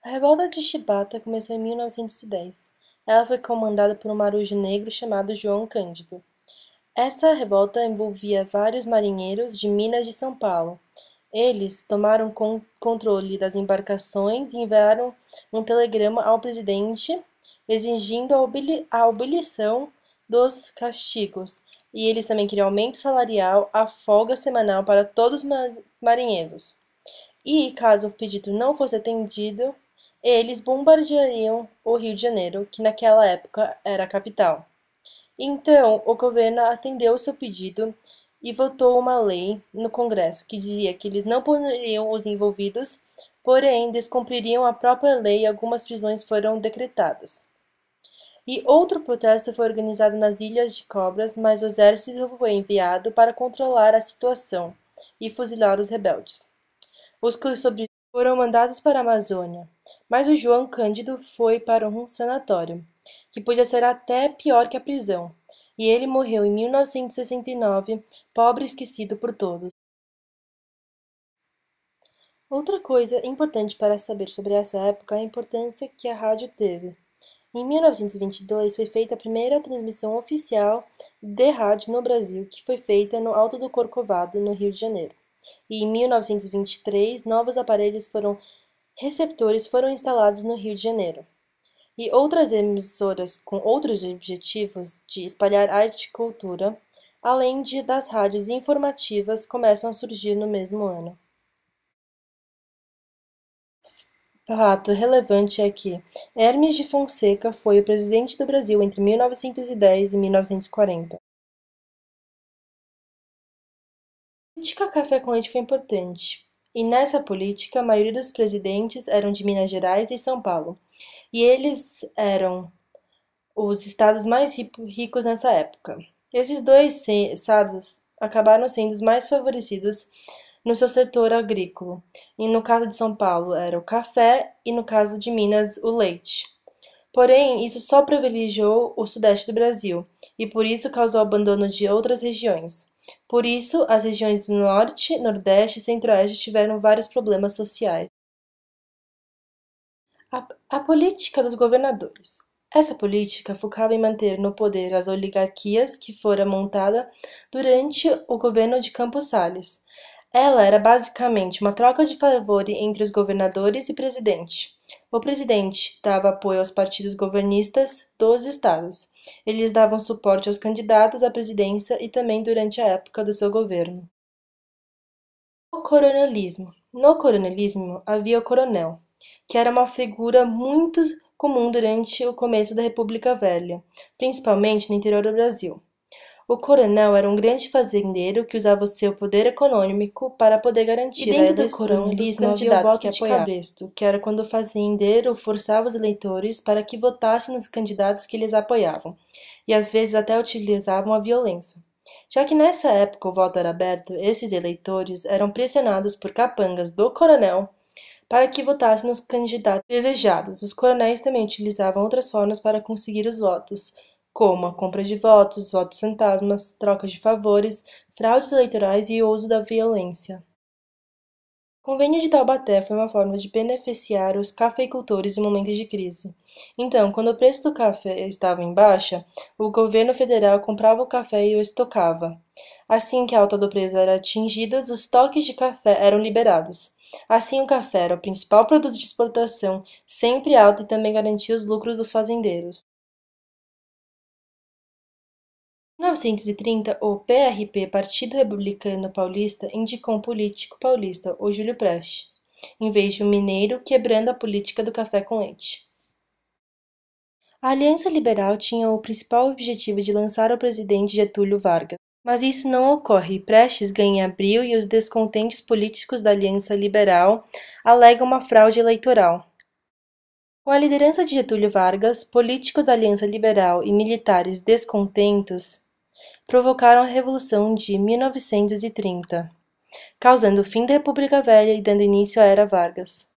A revolta de Chibata começou em 1910. Ela foi comandada por um marujo negro chamado João Cândido. Essa revolta envolvia vários marinheiros de Minas de São Paulo. Eles tomaram controle das embarcações e enviaram um telegrama ao presidente exigindo a abolição dos castigos. E eles também queriam aumento salarial, a folga semanal para todos os marinheiros. E, caso o pedido não fosse atendido, eles bombardeariam o Rio de Janeiro, que naquela época era a capital. Então, o governo atendeu o seu pedido e votou uma lei no Congresso que dizia que eles não puniriam os envolvidos, porém descumpririam a própria lei e algumas prisões foram decretadas. E outro protesto foi organizado nas Ilhas de Cobras, mas o exército foi enviado para controlar a situação e fuzilar os rebeldes. Os que sobreviveram foram mandados para a Amazônia, mas o João Cândido foi para um sanatório, que podia ser até pior que a prisão, e ele morreu em 1969, pobre e esquecido por todos. Outra coisa importante para saber sobre essa época é a importância que a rádio teve. Em 1922 foi feita a primeira transmissão oficial de rádio no Brasil, que foi feita no Alto do Corcovado, no Rio de Janeiro. E em 1923, novos aparelhos receptores foram instalados no Rio de Janeiro. E outras emissoras com outros objetivos de espalhar arte e cultura, além das rádios informativas, começam a surgir no mesmo ano. Fato relevante é que Hermes de Fonseca foi o presidente do Brasil entre 1910 e 1940. A política café com leite foi importante, e nessa política a maioria dos presidentes eram de Minas Gerais e São Paulo, e eles eram os estados mais ricos nessa época. Esses dois estados acabaram sendo os mais favorecidos no seu setor agrícola, e no caso de São Paulo era o café e no caso de Minas o leite. Porém, isso só privilegiou o sudeste do Brasil e por isso causou abandono de outras regiões. Por isso, as regiões do norte, nordeste e centro-oeste tiveram vários problemas sociais. A política dos governadores. Essa política focava em manter no poder as oligarquias que fora montada durante o governo de Campos Salles. Ela era basicamente uma troca de favor entre os governadores e presidente. O presidente dava apoio aos partidos governistas dos estados. Eles davam suporte aos candidatos à presidência e também durante a época do seu governo. O coronelismo. No coronelismo havia o coronel, que era uma figura muito comum durante o começo da República Velha, principalmente no interior do Brasil. O coronel era um grande fazendeiro que usava o seu poder econômico para poder garantir a eleição do coronelismo havia o voto de cabresto, que era quando o fazendeiro forçava os eleitores para que votassem nos candidatos que eles apoiavam, e às vezes até utilizavam a violência. Já que nessa época o voto era aberto, esses eleitores eram pressionados por capangas do coronel para que votassem nos candidatos desejados. Os coronéis também utilizavam outras formas para conseguir os votos, como a compra de votos, votos fantasmas, trocas de favores, fraudes eleitorais e o uso da violência. O Convênio de Taubaté foi uma forma de beneficiar os cafeicultores em momentos de crise. Então, quando o preço do café estava em baixa, o governo federal comprava o café e o estocava. Assim que a alta do preço era atingida, os estoques de café eram liberados. Assim, o café era o principal produto de exportação, sempre alto e também garantia os lucros dos fazendeiros. Em 1930, o PRP, Partido Republicano Paulista, indicou um político paulista, o Júlio Prestes, em vez de um mineiro, quebrando a política do café com leite. A Aliança Liberal tinha o principal objetivo de lançar o presidente Getúlio Vargas. Mas isso não ocorre. Prestes ganha em abril e os descontentes políticos da Aliança Liberal alegam uma fraude eleitoral. Com a liderança de Getúlio Vargas, políticos da Aliança Liberal e militares descontentos provocaram a Revolução de 1930, causando o fim da República Velha e dando início à Era Vargas.